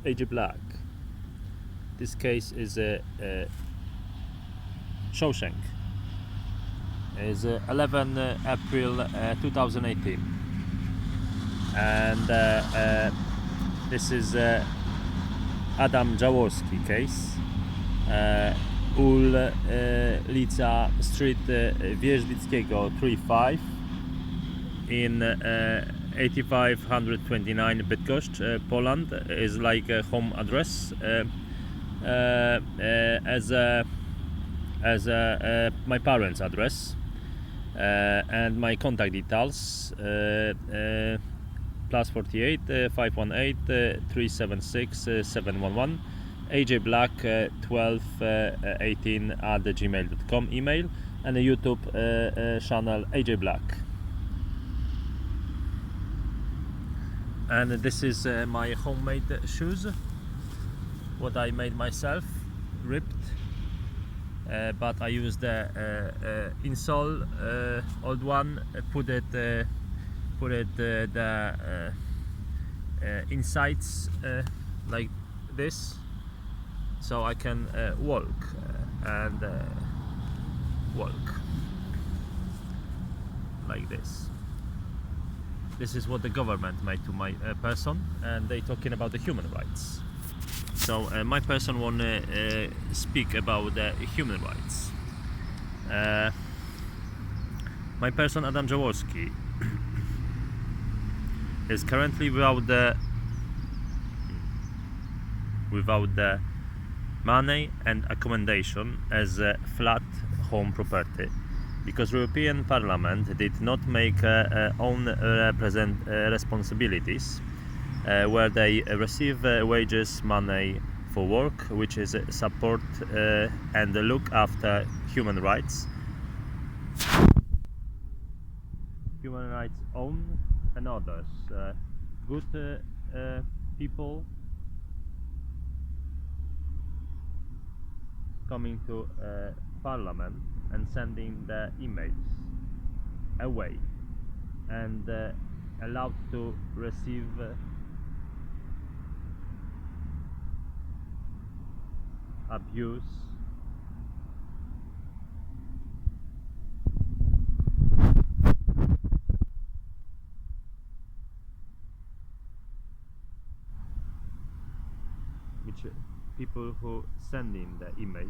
AJ Black. This case is Shawshank. Is 11 April 2018, and this is Adam Jaworski case. Ulica Street Wierzbickiego 35 in 8529 Bydgoszcz, Poland is like a home address. As my parents' address and my contact details plus 48 518 376 711 AJ Black 1218 at gmail.com email, and a YouTube channel AJ Black. And this is my homemade shoes, what I made myself, ripped, but I used the insole, old one, put it the insides like this, so I can walk and walk like this. This is what the government made to my person, and they talking about the human rights. So my person wanna speak about the human rights. My person Adam Jaworski is currently without the money and accommodation as a flat home property, because European Parliament did not make own responsibilities where they receive wages, money for work, which is support and look after human rights own and others, good people coming to Parliament and sending the emails away and allowed to receive abuse, which people who sending the emails,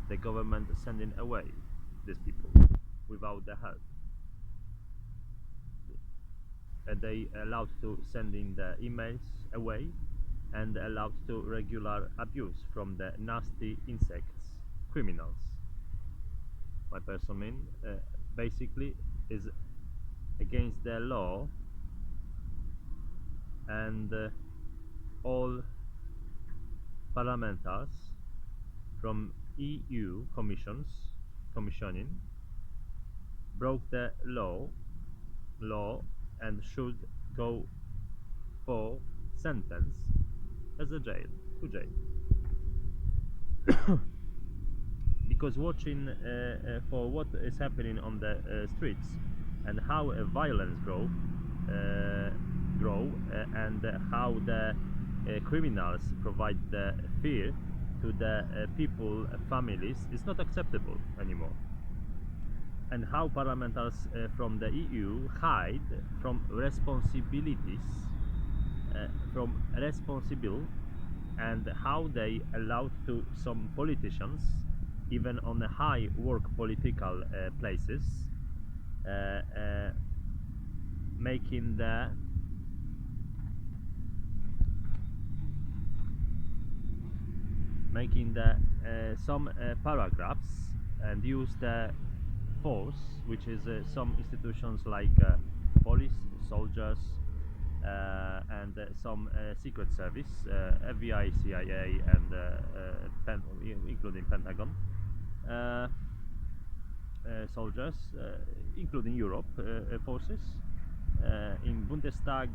the government sending away these people without the help. They allowed to sending the emails away and allowed to regular abuse from the nasty insects, criminals. My person mean basically is against the law, and all parliamentars from EU commissioning broke the law and should go for sentence as a jail. Because watching for what is happening on the streets and how violence grow and how the criminals provide the fear to the people, families, is not acceptable anymore. And how parliamentars from the EU hide from responsibilities, and how they allow to some politicians, even on the high work political places, making the some paragraphs and use the force, which is some institutions like police, soldiers, and some secret service, FBI, CIA, and including Pentagon, soldiers, including Europe forces, in Bundestag,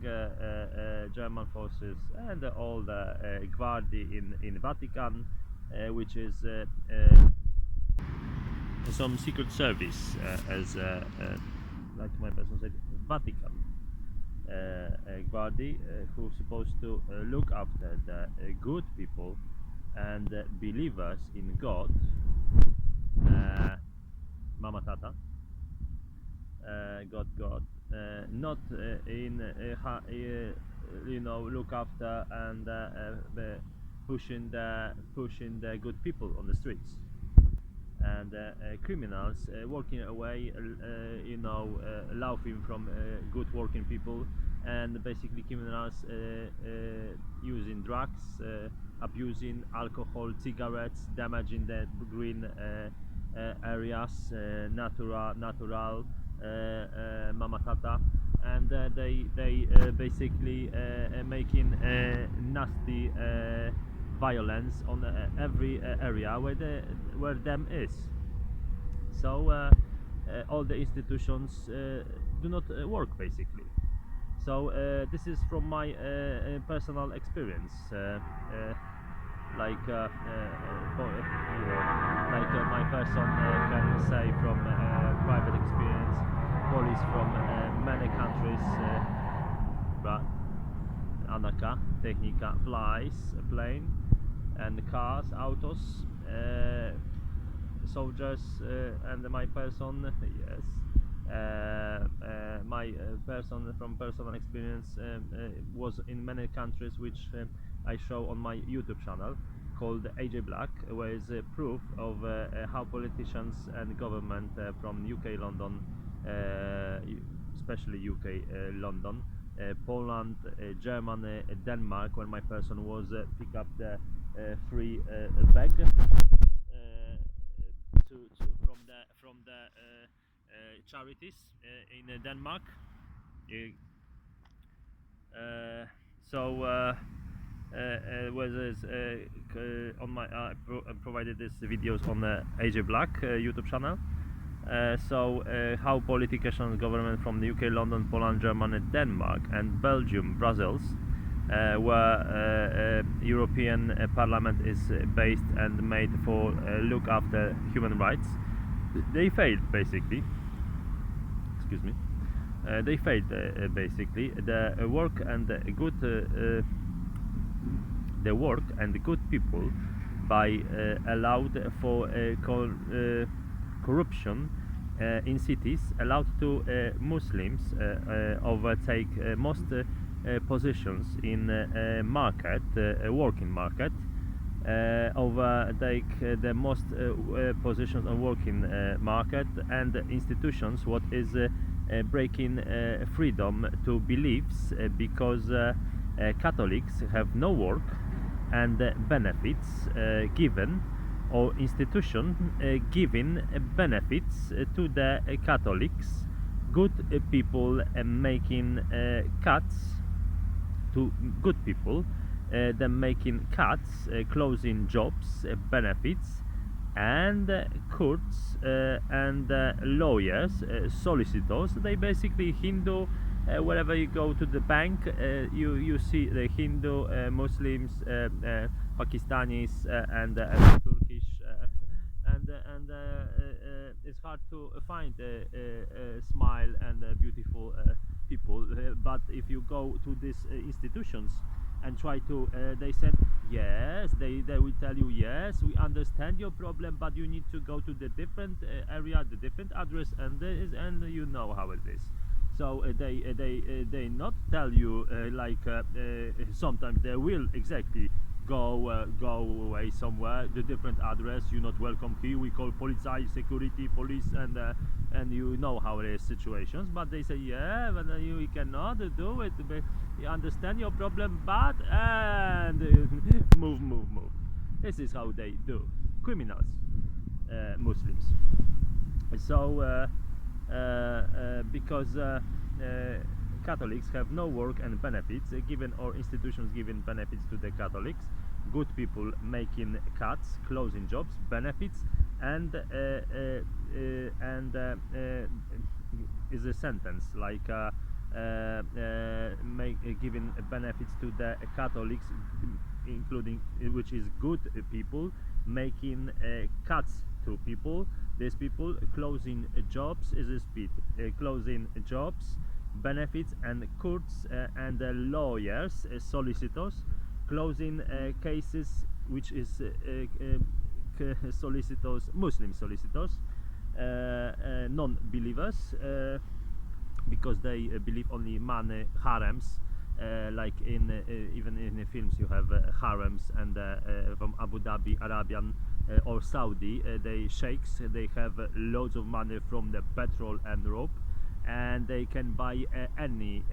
German forces, and all the Guardi in Vatican, which is some secret service, as like my person said, Vatican. Guardi, who's supposed to look after the good people and believers in God, Mama Tata, God, not in look after and pushing the good people on the streets and criminals walking away, laughing from good working people, and basically criminals using drugs, abusing alcohol, cigarettes, damaging the green areas, natural Mama Tata, and they basically making nasty violence on every area where them is. So all the institutions do not work basically. So this is from my personal experience. Like my person can say from private experience, police from many countries, Anaka, Technica, flies, plane, and cars, autos, soldiers, and my person, yes. My person from personal experience was in many countries, which I show on my YouTube channel called AJ Black, where is proof of how politicians and government from UK, London, especially UK, London, Poland, Germany, Denmark, when my person was pick up the free bag from the charities in Denmark. So was on my provided these videos on the AJ Black YouTube channel. So how politicians, government from the UK, London, Poland, Germany, Denmark, and Belgium, Brussels, where European Parliament is based and made for look after human rights, they failed basically. Excuse me. They failed basically. The work and good people by allowed for corruption in cities, allowed to Muslims overtake most positions in market, working market, overtake the most positions on working market, and institutions what is breaking freedom to beliefs because Catholics have no work and benefits given, or institution giving benefits to the Catholics, good people making cuts to good people, them making cuts, closing jobs, benefits, and courts and lawyers, solicitors. They basically Hindu. Wherever you go to the bank, you see the Hindu, Muslims, Pakistanis, and Turkish, and it's hard to find a smile and beautiful people. But if you go to these institutions and try to, they said yes, they will tell you yes, we understand your problem, but you need to go to the different area, the different address, and you know how it is. So they not tell you sometimes they will exactly go away somewhere, the different address, you're not welcome here, we call police, security, police, and you know how it is situations. But they say yeah, but you cannot do it, you understand your problem, but and move. This is how they do, criminals, Muslims. So because Catholics have no work and benefits given, or institutions giving benefits to the Catholics, good people making cuts, closing jobs, benefits, and is a sentence like giving benefits to the Catholics, including which is good people making cuts to people. These people closing jobs is a speed, closing jobs, benefits, and courts and lawyers, solicitors, closing cases, which is solicitors, Muslim solicitors, non-believers, because they believe only money, harems. Like in even in the films you have harems, and from Abu Dhabi, Arabian or Saudi, they sheikhs, they have loads of money from the petrol and rope, and they can buy any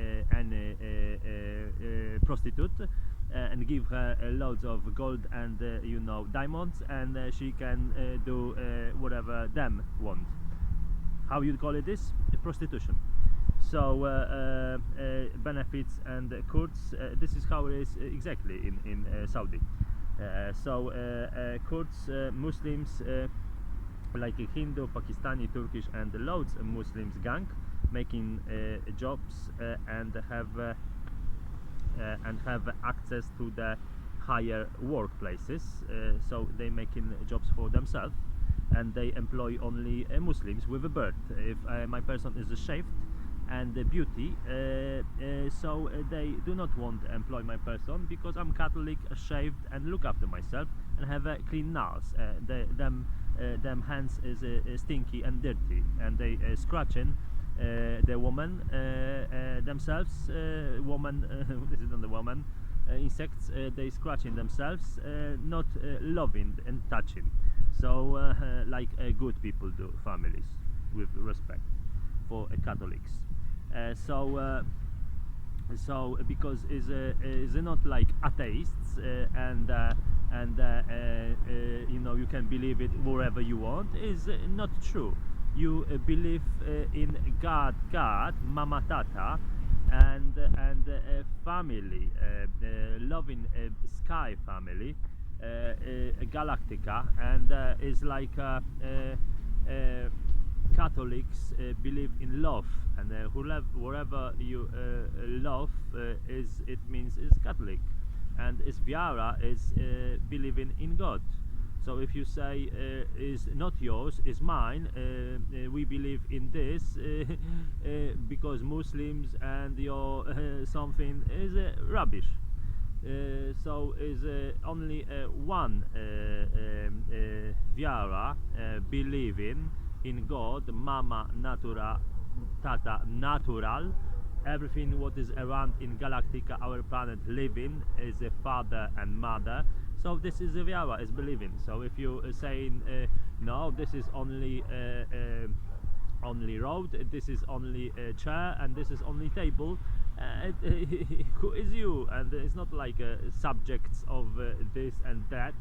prostitute and give her loads of gold and you know, diamonds, and she can do whatever them want. How you call it this? Prostitution. So benefits and courts, this is how it is exactly in Saudi. Courts, Muslims like Hindu, Pakistani, Turkish, and loads of Muslims gang making jobs and have access to the higher workplaces, so they making jobs for themselves, and they employ only Muslims with a bird. If my person is shaved and beauty, so they do not want to employ my person because I'm Catholic, shaved, and look after myself and have clean nails. Them hands is stinky and dirty, and they scratching the woman themselves. Woman, this is not the woman. Insects, they scratching themselves, not loving and touching. So like good people do, families with respect for Catholics. So because is not like atheists, and you know, you can believe it wherever you want, is not true. You believe in God, Mama, Tata, and family, loving sky family, Galactica, and is like Catholics believe in love, and wherever you love is, it means is Catholic, and is Viara is believing in God. So if you say is not yours, is mine, we believe in this because Muslims and your something is rubbish. So is only one Viara believing in God, Mama, Natura, Tata, Natural. Everything what is around in Galactica, our planet, living, is a father and mother. So this is a Viara is believing. So if you saying no, this is only road, this is only a chair, and this is only table, who is you? And it's not like subjects of this and that.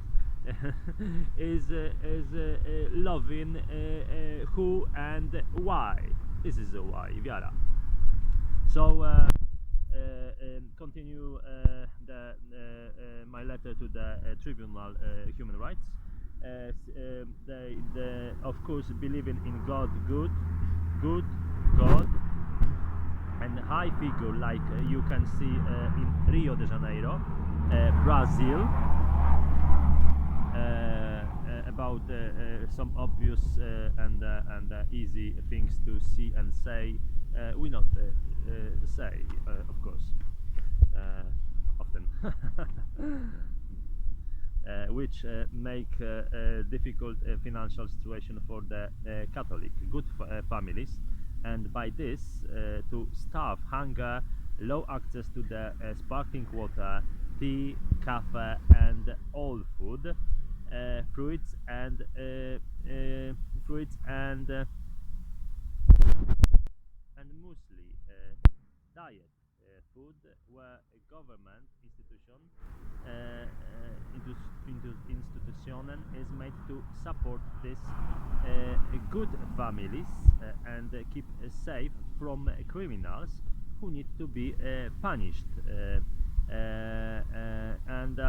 is loving who and why. This is the why, Viara. So continue my letter to the Tribunal Human Rights. They of course believing in God, good God, and high figure like you can see in Rio de Janeiro, Brazil. About some obvious and easy things to see and say, we not say, of course, often, which make a difficult financial situation for the Catholic good families, and by this to starve, hunger, low access to the sparkling water, tea, coffee, and all food. Fruits and muesli, diet food, where a government institution institution is made to support this good families and keep safe from criminals who need to be punished, and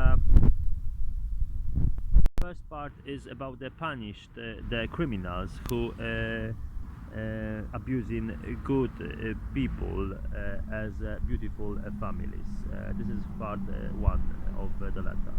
first part is about the punished the criminals who abusing good people as beautiful families. This is part 1 of the letter.